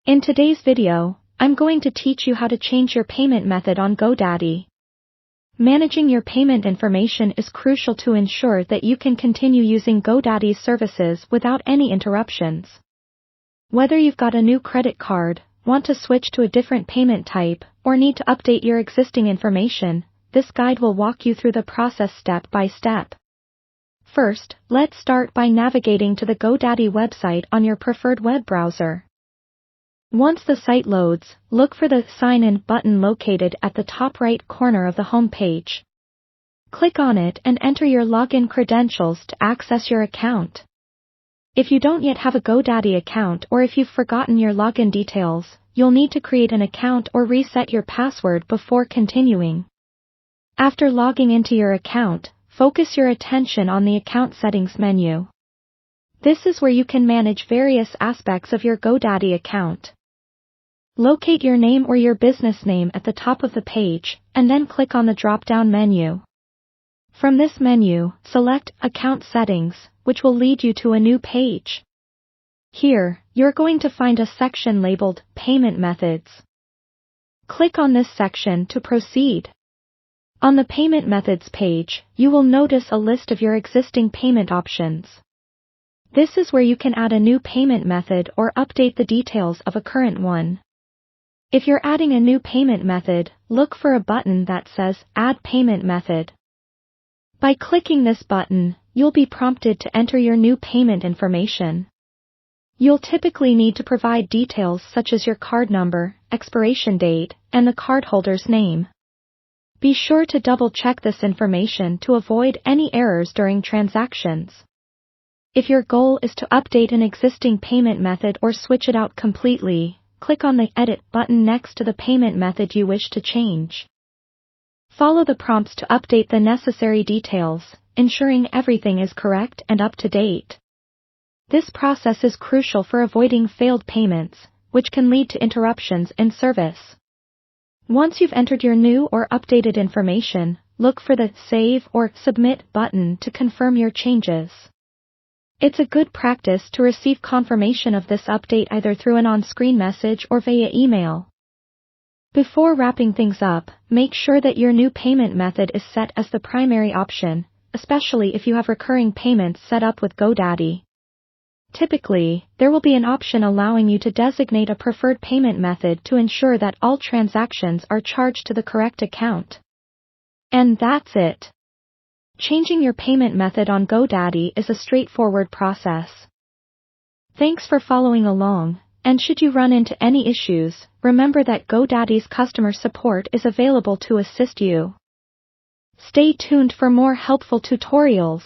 In today's video, I'm going to teach you how to change your payment method on Godaddy. Managing your payment information is crucial to ensure that you can continue using Godaddy's services without any interruptions. Whether you've got a new credit card, want to switch to a different payment type, or need to update your existing information, this guide will walk you through the process step by step. First, let's start by navigating to the Godaddy website on your preferred web browser. Once the site loads, look for the Sign In button located at the top right corner of the home page. Click on it and enter your login credentials to access your account. If you don't yet have a Godaddy account or if you've forgotten your login details, you'll need to create an account or reset your password before continuing. After logging into your account, focus your attention on the Account Settings menu. This is where you can manage various aspects of your Godaddy account. Locate your name or your business name at the top of the page, and then click on the drop-down menu. From this menu, select Account Settings, which will lead you to a new page. Here, you're going to find a section labeled Payment Methods. Click on this section to proceed. On the Payment Methods page, you will notice a list of your existing payment options. This is where you can add a new payment method or update the details of a current one. If you're adding a new payment method, look for a button that says Add Payment Method. By clicking this button, you'll be prompted to enter your new payment information. You'll typically need to provide details such as your card number, expiration date, and the cardholder's name. Be sure to double-check this information to avoid any errors during transactions. If your goal is to update an existing payment method or switch it out completely, click on the Edit button next to the payment method you wish to change. Follow the prompts to update the necessary details, ensuring everything is correct and up to date. This process is crucial for avoiding failed payments, which can lead to interruptions in service. Once you've entered your new or updated information, look for the Save or Submit button to confirm your changes. It's a good practice to receive confirmation of this update either through an on-screen message or via email. Before wrapping things up, make sure that your new payment method is set as the primary option, especially if you have recurring payments set up with Godaddy. Typically, there will be an option allowing you to designate a preferred payment method to ensure that all transactions are charged to the correct account. And that's it. Changing your payment method on Godaddy is a straightforward process. Thanks for following along, and should you run into any issues, remember that Godaddy's customer support is available to assist you. Stay tuned for more helpful tutorials.